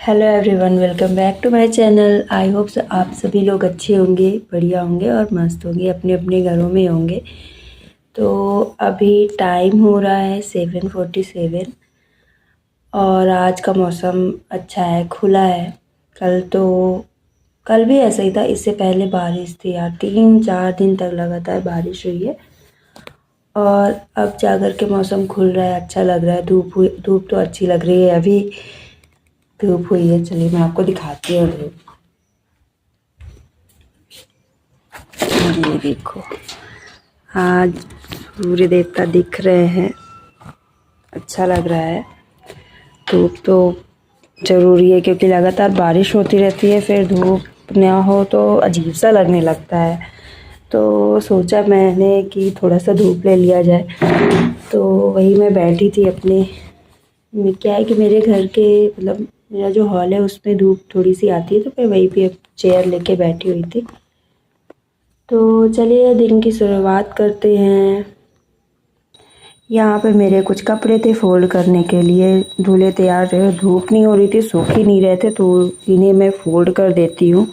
Hello everyone, welcome back to my channel. I hope आप सभी लोग अच्छे होंगे, बढ़िया होंगे और मस्त होंगे, अपने अपने घरों में होंगे। तो अभी टाइम हो रहा है 7:47 और आज का मौसम अच्छा है, खुला है। कल भी ऐसा ही था, इससे पहले बारिश थी यार, 3-4 दिन तक लगातार बारिश हुई है। और अब जाकर के मौसम खुल रहा है, अच्छा लग रहा है। धूप तो अच्छी लग रही है, अभी धूप हुई है। चलिए मैं आपको दिखाती हूँ धूप। ये देखो, आज सूर्य देवता दिख रहे हैं, अच्छा लग रहा है। धूप तो ज़रूरी है क्योंकि लगातार बारिश होती रहती है, फिर धूप ना हो तो अजीब सा लगने लगता है। तो सोचा मैंने कि थोड़ा सा धूप ले लिया जाए, तो वही मैं बैठी थी अपने। क्या है कि मेरे घर के मतलब मेरा जो हॉल है उसमें धूप थोड़ी सी आती है, तो मैं वहीं पे चेयर लेके बैठी हुई थी। तो चलिए दिन की शुरुआत करते हैं। यहाँ पे मेरे कुछ कपड़े थे फोल्ड करने के लिए, धुले तैयार रहे। धूप नहीं हो रही थी, सूख ही नहीं रहे थे, तो इन्हें मैं फोल्ड कर देती हूँ।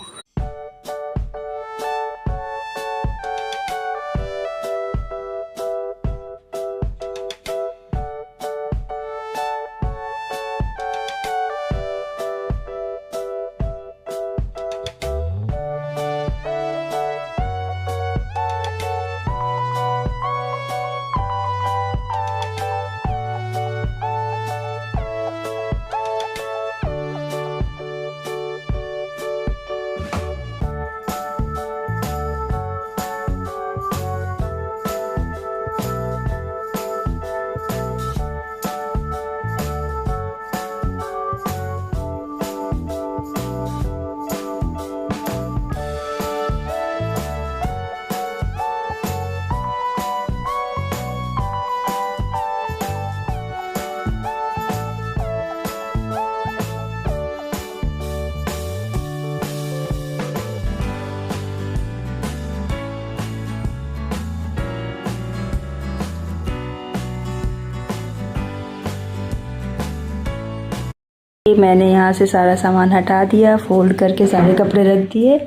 मैंने यहाँ से सारा सामान हटा दिया, फोल्ड करके सारे कपड़े रख दिए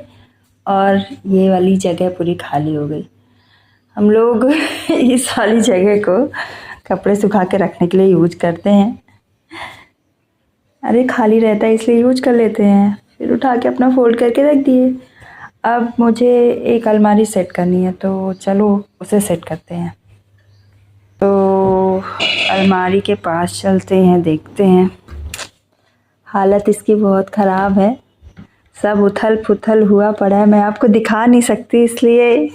और ये वाली जगह पूरी खाली हो गई। हम लोग इस वाली जगह को कपड़े सुखा के रखने के लिए यूज करते हैं। अरे खाली रहता है इसलिए यूज कर लेते हैं, फिर उठा के अपना फोल्ड करके रख दिए। अब मुझे एक अलमारी सेट करनी है, तो चलो उसे सेट करते हैं। तो अलमारी के पास चलते हैं, देखते हैं। हालत इसकी बहुत ख़राब है, सब उथल पुथल हुआ पड़ा है। मैं आपको दिखा नहीं सकती, इसलिए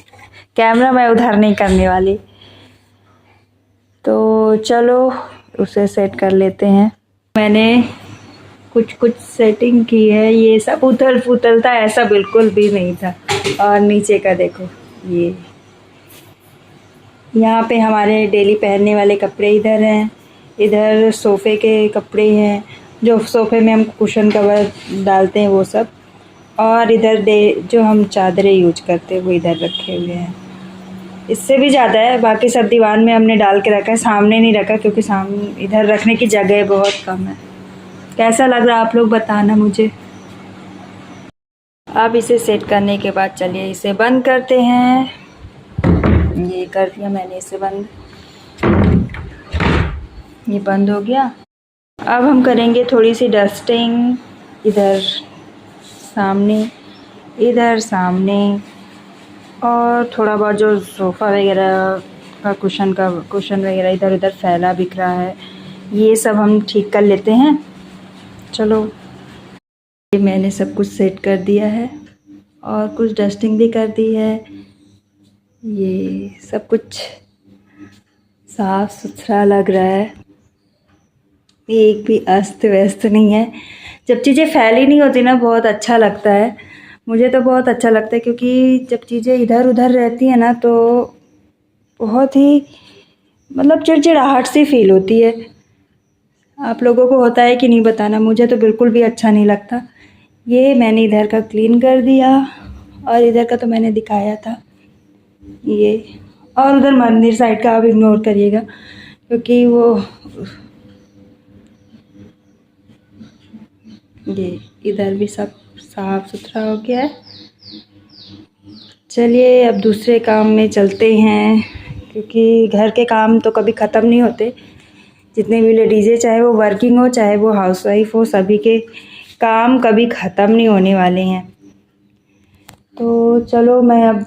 कैमरा मैं उधर नहीं करने वाली। तो चलो उसे सेट कर लेते हैं। मैंने कुछ कुछ सेटिंग की है, ये सब उथल पुथल था, ऐसा बिल्कुल भी नहीं था। और नीचे का देखो, ये यहाँ पे हमारे डेली पहनने वाले कपड़े इधर हैं। इधर सोफ़े के कपड़े हैं, जो सोफ़े में हम कुशन कवर डालते हैं वो सब। और इधर जो हम चादरें यूज करते हैं वो इधर रखे हुए हैं। इससे भी ज़्यादा है, बाकी सब दीवान में हमने डाल के रखा है, सामने नहीं रखा क्योंकि सामने इधर रखने की जगह बहुत कम है। कैसा लग रहा है आप लोग बताना मुझे। अब इसे सेट करने के बाद चलिए इसे बंद करते हैं। ये कर दिया मैंने इसे बंद, ये बंद हो गया। अब हम करेंगे थोड़ी सी डस्टिंग, इधर सामने, इधर सामने, और थोड़ा बहुत जो सोफ़ा वगैरह का कुशन वगैरह इधर उधर फैला बिक रहा है, ये सब हम ठीक कर लेते हैं। चलो ये मैंने सब कुछ सेट कर दिया है और कुछ डस्टिंग भी कर दी है। ये सब कुछ साफ सुथरा लग रहा है, एक भी अस्त व्यस्त नहीं है। जब चीज़ें फैली नहीं होती ना, बहुत अच्छा लगता है। मुझे तो बहुत अच्छा लगता है क्योंकि जब चीज़ें इधर उधर रहती हैं ना, तो बहुत ही मतलब चिड़चिड़ाहट सी फील होती है। आप लोगों को होता है कि नहीं बताना, मुझे तो बिल्कुल भी अच्छा नहीं लगता। ये मैंने इधर का क्लीन कर दिया और इधर का तो मैंने दिखाया था ये। और उधर मंदिर साइड का आप इग्नोर करिएगा क्योंकि वो ये इधर भी सब साफ सुथरा हो गया है। चलिए अब दूसरे काम में चलते हैं, क्योंकि घर के काम तो कभी ख़त्म नहीं होते। जितने भी लेडीज़ें, चाहे वो वर्किंग हो चाहे वो हाउसवाइफ हो, सभी के काम कभी ख़त्म नहीं होने वाले हैं। तो चलो मैं अब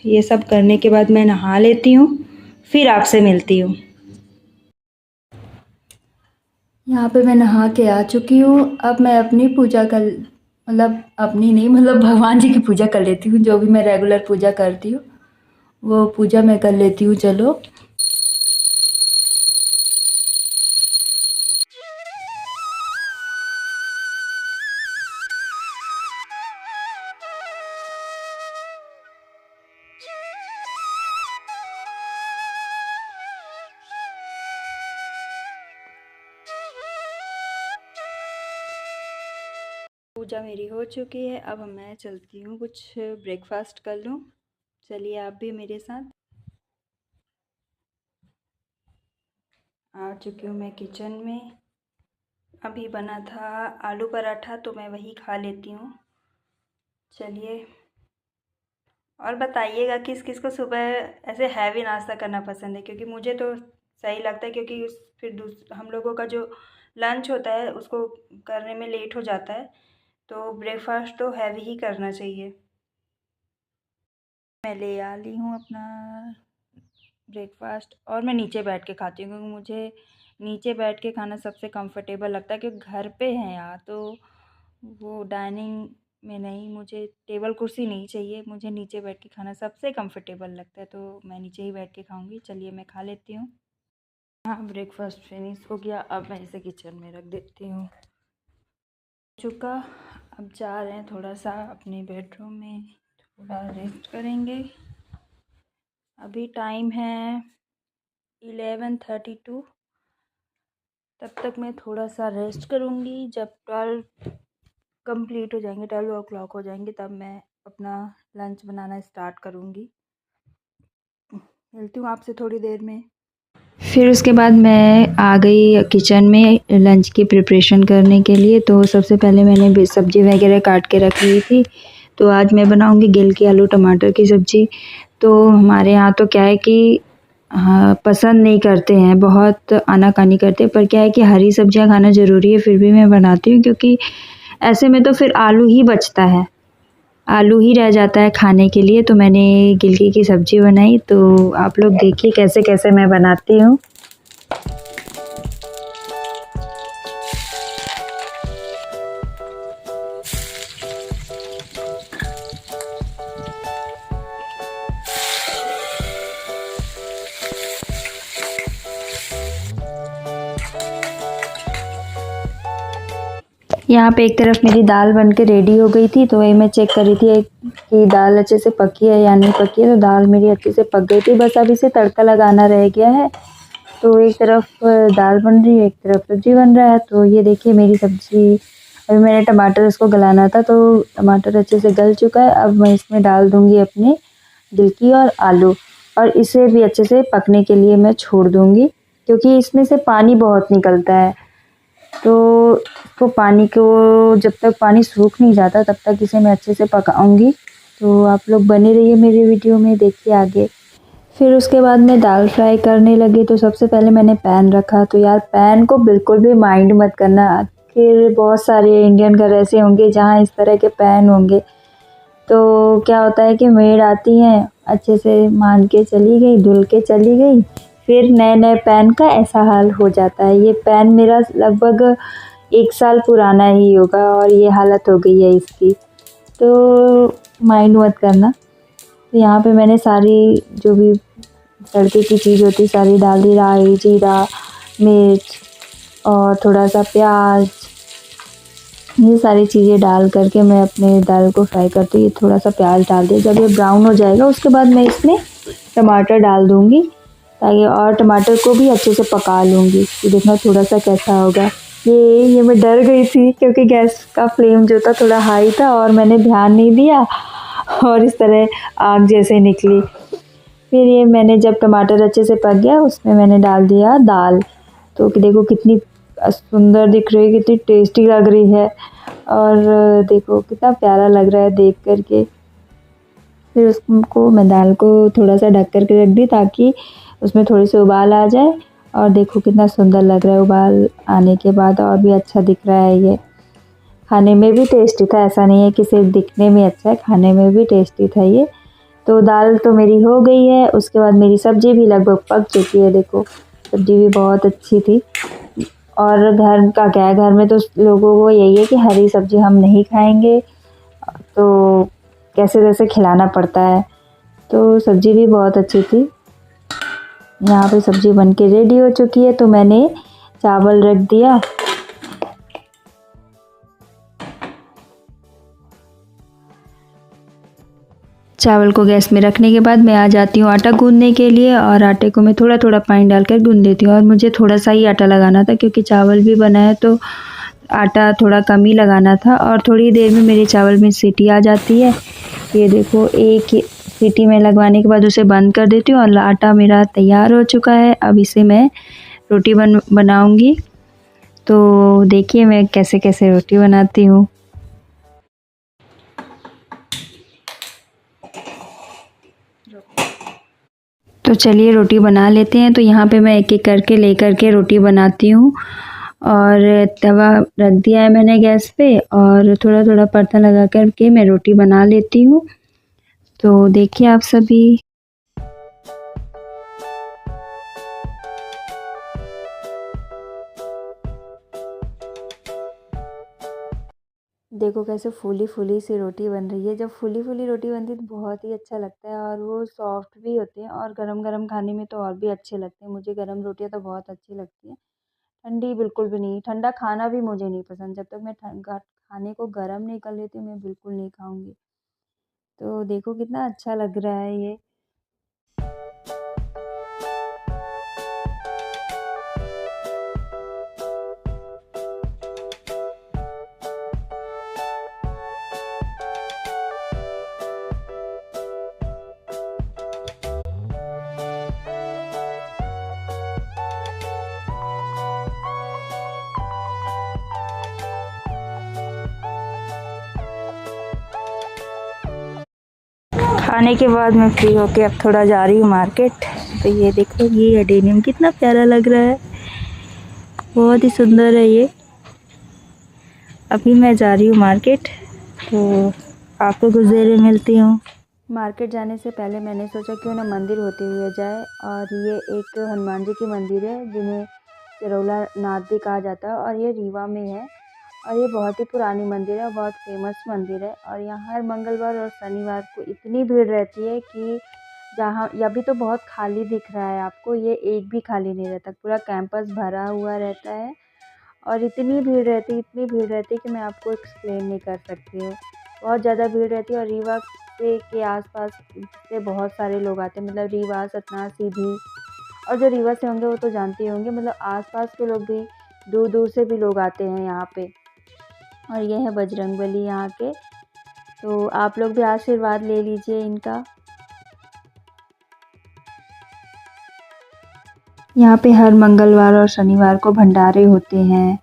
ये सब करने के बाद मैं नहा लेती हूँ, फिर आपसे मिलती हूँ। यहाँ पे मैं नहा के आ चुकी हूँ। अब मैं अपनी पूजा कर, मतलब अपनी नहीं, मतलब भगवान जी की पूजा कर लेती हूँ। जो भी मैं रेगुलर पूजा करती हूँ वो पूजा मैं कर लेती हूँ। चलो पूजा मेरी हो चुकी है। अब मैं चलती हूँ, कुछ ब्रेकफास्ट कर लूँ। चलिए आप भी मेरे साथ। आ चुकी हूँ मैं किचन में। अभी बना था आलू पराठा, तो मैं वही खा लेती हूँ। चलिए, और बताइएगा किस किस को सुबह ऐसे हैवी नाश्ता करना पसंद है, क्योंकि मुझे तो सही लगता है, क्योंकि फिर हम लोगों का जो लंच होता है उसको करने में लेट हो जाता है, तो ब्रेकफास्ट तो हैवी ही करना चाहिए। मैं ले आ ली हूँ अपना ब्रेकफास्ट, और मैं नीचे बैठ के खाती हूँ, क्योंकि मुझे नीचे बैठ के खाना सबसे कंफर्टेबल लगता है। क्योंकि घर पे हैं यार, तो वो डाइनिंग में नहीं, मुझे टेबल कुर्सी नहीं चाहिए, मुझे नीचे बैठ के खाना सबसे कंफर्टेबल लगता है, तो मैं नीचे ही बैठ के खाऊंगी। चलिए मैं खा लेती हूँ। हाँ, ब्रेकफास्ट फिनिश हो गया। अब मैं इसे किचन में रख देती हूँ। चुका, अब जा रहे हैं थोड़ा सा अपने बेडरूम में, थोड़ा रेस्ट करेंगे। अभी टाइम है 11:32। तब तक मैं थोड़ा सा रेस्ट करूँगी। जब 12 कंप्लीट हो जाएंगे, 12 o'clock हो जाएंगे, तब मैं अपना लंच बनाना स्टार्ट करूँगी। मिलती हूँ आपसे थोड़ी देर में। फिर उसके बाद मैं आ गई किचन में लंच की प्रिपरेशन करने के लिए। तो सबसे पहले मैंने सब्ज़ी वगैरह काट के रख ली थी। तो आज मैं बनाऊँगी गिल की आलू टमाटर की सब्ज़ी। तो हमारे यहाँ तो क्या है कि हाँ, पसंद नहीं करते हैं, बहुत आनाकानी करते हैं, पर क्या है कि हरी सब्जियां खाना ज़रूरी है, फिर भी मैं बनाती हूँ, क्योंकि ऐसे में तो फिर आलू ही बचता है, आलू ही रह जाता है खाने के लिए। तो मैंने गिलकी की सब्ज़ी बनाई। तो आप लोग देखिए कैसे कैसे मैं बनाती हूँ। यहाँ पे एक तरफ मेरी दाल बन के रेडी हो गई थी, तो वही मैं चेक कर रही थी कि दाल अच्छे से पकी है या नहीं पकी है। तो दाल मेरी अच्छे से पक गई थी, बस अब इसे तड़का लगाना रह गया है। तो एक तरफ दाल बन रही है, एक तरफ सब्जी बन रहा है। तो ये देखिए मेरी सब्जी, अभी मैंने टमाटर इसको गलाना था, तो टमाटर अच्छे से गल चुका है। अब मैं इसमें डाल दूँगी अपने गिलकी और आलू, और इसे भी अच्छे से पकने के लिए मैं छोड़ दूँगी, क्योंकि इसमें से पानी बहुत निकलता है। तो इसको पानी को, जब तक पानी सूख नहीं जाता तब तक इसे मैं अच्छे से पकाऊंगी। तो आप लोग बने रहिए मेरे वीडियो में, देखिए आगे। फिर उसके बाद मैं दाल फ्राई करने लगी। तो सबसे पहले मैंने पैन रखा। तो यार पैन को बिल्कुल भी माइंड मत करना, फिर बहुत सारे इंडियन घर ऐसे होंगे जहाँ इस तरह के पैन होंगे। तो क्या होता है कि मेड आती हैं, अच्छे से मान के चली गई, धुल के चली गई, फिर नए नए पैन का ऐसा हाल हो जाता है। ये पैन मेरा लगभग 1 साल पुराना ही होगा और ये हालत हो गई है इसकी। तो माइंड मत करना। तो यहाँ पे मैंने सारी जो भी तड़के की चीज़ होती सारी डाल दी, राई, जीरा, मिर्च और थोड़ा सा प्याज, ये सारी चीज़ें डाल करके मैं अपने दाल को फ्राई करती हूँ। ये थोड़ा सा प्याज डाल दिया, जब ये ब्राउन हो जाएगा उसके बाद मैं इसमें टमाटर डाल दूँगी, ताकि और टमाटर को भी अच्छे से पका लूँगी। ये देखना थोड़ा सा कैसा होगा। ये मैं डर गई थी, क्योंकि गैस का फ्लेम जो था थोड़ा हाई था और मैंने ध्यान नहीं दिया और इस तरह आग जैसे निकली। फिर ये मैंने जब टमाटर अच्छे से पक गया उसमें मैंने डाल दिया दाल। तो देखो कितनी सुंदर दिख रही है, कितनी टेस्टी लग रही है। और देखो कितना प्यारा लग रहा है देख करके। फिर उसको मैं दाल को थोड़ा सा ढक कर के रख दी ताकि उसमें थोड़ी सी उबाल आ जाए। और देखो कितना सुंदर लग रहा है उबाल आने के बाद, और भी अच्छा दिख रहा है ये। खाने में भी टेस्टी था, ऐसा नहीं है कि सिर्फ दिखने में अच्छा है, खाने में भी टेस्टी था ये। तो दाल तो मेरी हो गई है, उसके बाद मेरी सब्ज़ी भी लगभग पक चुकी है। देखो सब्ज़ी भी बहुत अच्छी थी। और घर का क्या है, घर में तो लोगों को यही है कि हरी सब्ज़ी हम नहीं खाएंगे, तो कैसे कैसे खिलाना पड़ता है। तो सब्ज़ी भी बहुत अच्छी थी। यहाँ पे सब्ज़ी बन के रेडी हो चुकी है, तो मैंने चावल रख दिया। चावल को गैस में रखने के बाद मैं आ जाती हूँ आटा गूँधने के लिए, और आटे को मैं थोड़ा थोड़ा पानी डालकर गूँध देती हूँ। और मुझे थोड़ा सा ही आटा लगाना था क्योंकि चावल भी बना है, तो आटा थोड़ा कम ही लगाना था। और थोड़ी देर में मेरे चावल में सीटी आ जाती है। ये देखो एक सीटी में लगवाने के बाद उसे बंद कर देती हूँ और आटा मेरा तैयार हो चुका है। अब इसे मैं रोटी बनाऊँगी। तो देखिए मैं कैसे कैसे रोटी बनाती हूँ। तो चलिए रोटी बना लेते हैं। तो यहाँ पे मैं एक एक करके लेकर के रोटी बनाती हूँ। और तवा रख दिया है मैंने गैस पे, और थोड़ा थोड़ा परता लगा कर के मैं रोटी बना लेती हूँ। तो देखिए आप सभी। देखो कैसे फूली फूली सी रोटी बन रही है। जब फूली फूली रोटी बनती है तो बहुत ही अच्छा लगता है, और वो सॉफ्ट भी होते हैं, और गरम गरम खाने में तो और भी अच्छे लगते हैं। मुझे गरम रोटियां तो बहुत अच्छी लगती हैं, ठंडी बिल्कुल भी नहीं। ठंडा खाना भी मुझे नहीं पसंद, जब तक मैं खाने को गरम नहीं कर लेती हूँ मैं बिल्कुल नहीं खाऊंगी। तो देखो कितना अच्छा लग रहा है ये। खाने के बाद मैं फ्री होके अब थोड़ा जा रही हूँ मार्केट। तो ये देखो ये एडेनियम कितना प्यारा लग रहा है, बहुत ही सुंदर है ये। अभी मैं जा रही हूँ मार्केट, तो आपको कुछ देर में मिलती हूँ। मार्केट जाने से पहले मैंने सोचा क्यों ना मंदिर होते हुए जाए। और ये एक हनुमान जी की मंदिर है, जिन्हें सिरौला नाथ भी कहा जाता है, और ये रीवा में है। और ये बहुत ही पुरानी मंदिर है और बहुत फेमस मंदिर है। और यहाँ हर मंगलवार और शनिवार को इतनी भीड़ रहती है कि जहाँ अभी तो बहुत खाली दिख रहा है आपको, ये एक भी खाली नहीं रहता, पूरा कैंपस भरा हुआ रहता है। और इतनी भीड़ रहती है, इतनी भीड़ रहती है कि मैं आपको एक्सप्लेन नहीं कर सकती हूँ। बहुत ज़्यादा भीड़ रहती है। और रीवा के आसपास से बहुत सारे लोग आते हैं, मतलब रीवा, सतना, सीधी। और जो रीवा से होंगे वो तो जानते ही होंगे, मतलब आसपास के लोग भी, दूर दूर से भी लोग आते हैं यहाँ पे। और ये है बजरंगबली यहाँ के, तो आप लोग भी आशीर्वाद ले लीजिए इनका। यहाँ पे हर मंगलवार और शनिवार को भंडारे होते हैं,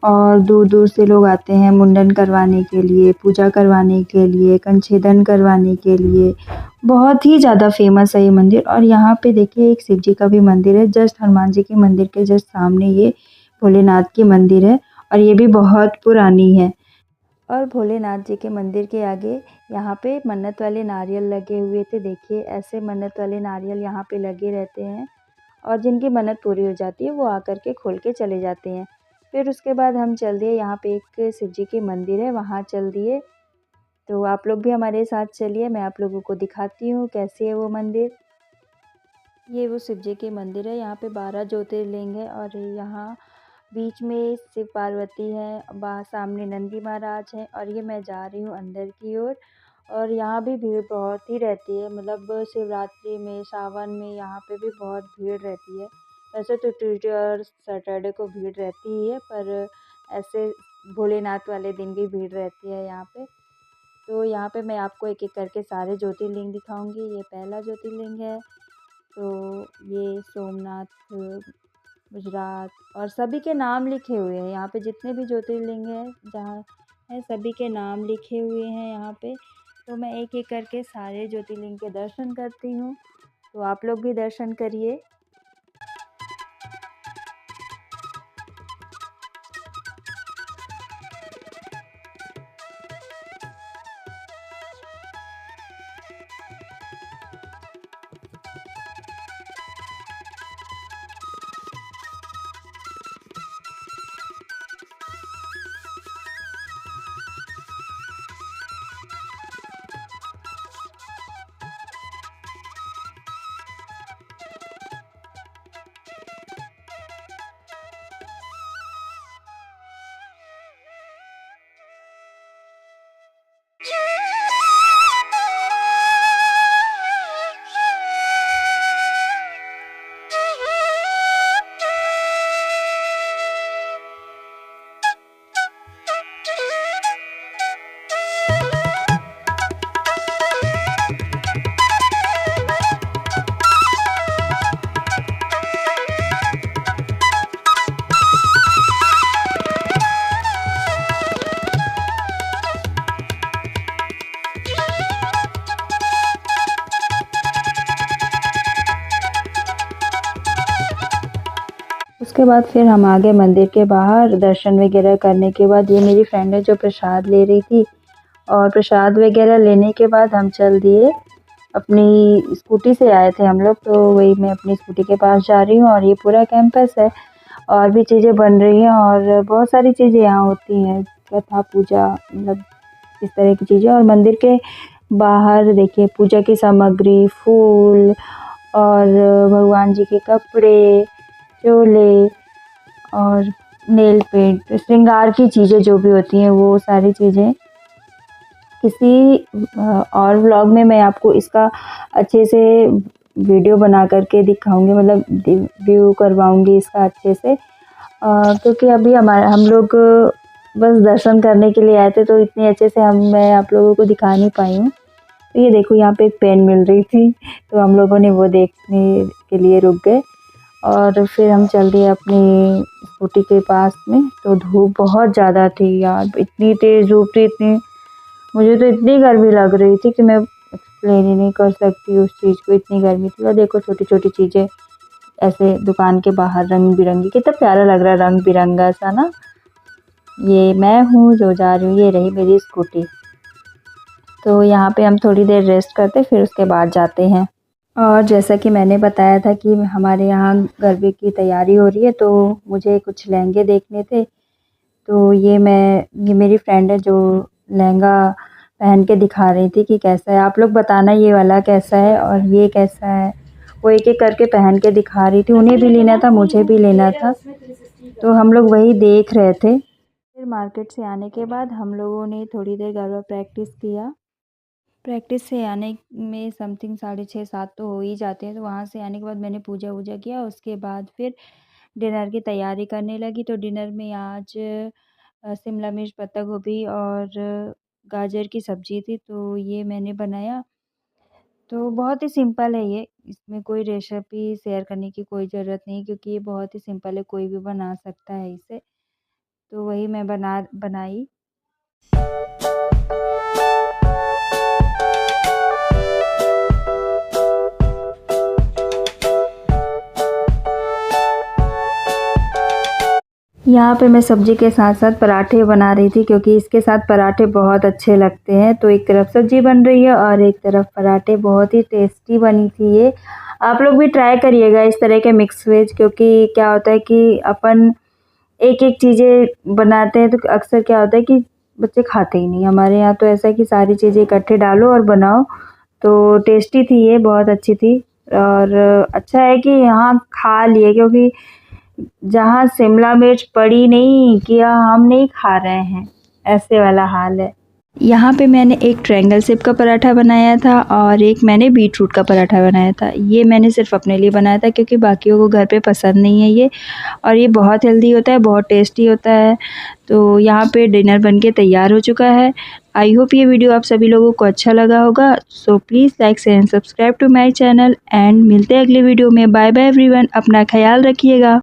और दूर दूर से लोग आते हैं मुंडन करवाने के लिए, पूजा करवाने के लिए, कंछेदन करवाने के लिए। बहुत ही ज़्यादा फेमस है ये मंदिर। और यहाँ पे देखिए एक शिव जी का भी मंदिर है, जस्ट हनुमान जी के मंदिर के जस्ट सामने ये भोलेनाथ की मंदिर है, और ये भी बहुत पुरानी है। और भोलेनाथ जी के मंदिर के आगे यहाँ पे मन्नत वाले नारियल लगे हुए थे। देखिए ऐसे मन्नत वाले नारियल यहाँ पे लगे रहते हैं, और जिनकी मन्नत पूरी हो जाती है वो आकर के खोल के चले जाते हैं। फिर उसके बाद हम चल दिए, यहाँ पे एक शिव जी की मंदिर है वहाँ चल दिए। तो आप लोग भी हमारे साथ चलिए, मैं आप लोगों को दिखाती हूँ कैसी है वो मंदिर। ये वो शिव जी की मंदिर है, यहाँ पे 12 ज्योतिर्लिंग है। और यहाँ बीच में शिव पार्वती है, सामने नंदी महाराज हैं। और ये मैं जा रही हूँ अंदर की ओर। और यहाँ भी भीड़ बहुत ही रहती है, मतलब शिवरात्रि में, सावन में यहाँ पे भी बहुत भीड़ रहती है। वैसे तो ट्यूसडे और सैटरडे को भीड़ रहती ही है, पर ऐसे भोलेनाथ वाले दिन भी भीड़ रहती है यहाँ पे। तो यहाँ पे मैं आपको एक एक करके सारे ज्योतिर्लिंग दिखाऊंगी। ये पहला ज्योतिर्लिंग है, तो ये सोमनाथ, गुजरात, और सभी के नाम लिखे हुए हैं यहाँ पे, जितने भी ज्योतिर्लिंग हैं जहाँ है, सभी के नाम लिखे हुए हैं यहाँ पे। तो मैं एक एक करके सारे ज्योतिर्लिंग के दर्शन करती हूँ, तो आप लोग भी दर्शन करिए। उसके बाद फिर हम आ गए मंदिर के बाहर। दर्शन वगैरह करने के बाद ये मेरी फ्रेंड है जो प्रसाद ले रही थी, और प्रसाद वगैरह लेने के बाद हम चल दिए। अपनी स्कूटी से आए थे हम लोग, तो वही मैं अपनी स्कूटी के पास जा रही हूँ। और ये पूरा कैंपस है, और भी चीज़ें बन रही हैं और बहुत सारी चीज़ें यहाँ होती हैं, कथा पूजा, मतलब इस तरह की चीज़ें। और मंदिर के बाहर देखिए पूजा की सामग्री, फूल और भगवान जी के कपड़े, चोले और नेल पेंट, श्रृंगार की चीज़ें जो भी होती हैं वो सारी चीज़ें। किसी और व्लॉग में मैं आपको इसका अच्छे से वीडियो बना करके दिखाऊंगी, मतलब व्यू करवाऊंगी इसका अच्छे से, क्योंकि अभी हम लोग बस दर्शन करने के लिए आए थे, तो इतने अच्छे से मैं आप लोगों को दिखा नहीं पाई हूँ। तो ये देखो यहाँ पे एक पेन मिल रही थी, तो हम लोगों ने वो देखने के लिए रुक गए। और फिर हम चल दिए अपनी स्कूटी के पास में। तो धूप बहुत ज़्यादा थी यार, इतनी तेज़ धूप थी, मुझे तो इतनी गर्मी लग रही थी कि मैं एक्सप्लेन ही नहीं कर सकती उस चीज़ को, इतनी गर्मी थी। और देखो छोटी छोटी चीज़ें ऐसे दुकान के बाहर रंग बिरंगी, कितना प्यारा लग रहा है रंग बिरंगा सा ना। ये मैं हूँ जो जा रही हूँ, ये रही मेरी स्कूटी। तो यहाँ पे हम थोड़ी देर रेस्ट करते, फिर उसके बाद जाते हैं। और जैसा कि मैंने बताया था कि हमारे यहाँ गरबे की तैयारी हो रही है, तो मुझे कुछ लहंगे देखने थे। तो ये मेरी फ्रेंड है जो लहंगा पहन के दिखा रही थी कि कैसा है, आप लोग बताना ये वाला कैसा है और ये कैसा है। वो एक एक करके पहन के दिखा रही थी, उन्हें भी लेना था, मुझे भी लेना था, तो हम लोग वही देख रहे थे। फिर मार्केट से आने के बाद हम लोगों ने थोड़ी देर गरबा प्रैक्टिस किया। प्रैक्टिस से आने में समथिंग 6:30-7 तो हो ही जाते हैं। तो वहाँ से आने के बाद मैंने पूजा वूजा किया, उसके बाद फिर डिनर की तैयारी करने लगी। तो डिनर में आज शिमला मिर्च, पत्ता गोभी और गाजर की सब्ज़ी थी, तो ये मैंने बनाया। तो बहुत ही सिंपल है ये, इसमें कोई रेसिपी शेयर करने की कोई ज़रूरत नहीं, क्योंकि ये बहुत ही सिंपल है, कोई भी बना सकता है इसे। तो वही मैं बनाई। यहाँ पे मैं सब्ज़ी के साथ साथ पराठे बना रही थी, क्योंकि इसके साथ पराठे बहुत अच्छे लगते हैं। तो एक तरफ सब्ज़ी बन रही है और एक तरफ पराठे, बहुत ही टेस्टी बनी थी ये। आप लोग भी ट्राई करिएगा इस तरह के मिक्स वेज, क्योंकि क्या होता है कि अपन एक-एक चीज़ें बनाते हैं, तो अक्सर क्या होता है कि बच्चे खाते ही नहीं। हमारे यहाँ तो ऐसा है कि सारी चीज़ें इकट्ठे डालो और बनाओ। तो टेस्टी थी ये, बहुत अच्छी थी। और अच्छा है कि यहाँ खा लिए, क्योंकि जहाँ शिमला मिर्च पड़ी नहीं कि हम नहीं खा रहे हैं, ऐसे वाला हाल है। यहाँ पे मैंने एक ट्रायंगल शेप का पराठा बनाया था और एक मैंने बीट रूट का पराठा बनाया था। ये मैंने सिर्फ अपने लिए बनाया था, क्योंकि बाकियों को घर पे पसंद नहीं है ये। और ये बहुत हेल्दी होता है, बहुत टेस्टी होता है। तो यहाँ पे डिनर बनके तैयार हो चुका है। आई होप ये वीडियो आप सभी लोगों को अच्छा लगा होगा। So please like share and subscribe to my channel, and मिलते हैं अगले वीडियो में। बाय बाय एवरीवन, अपना ख्याल रखिएगा।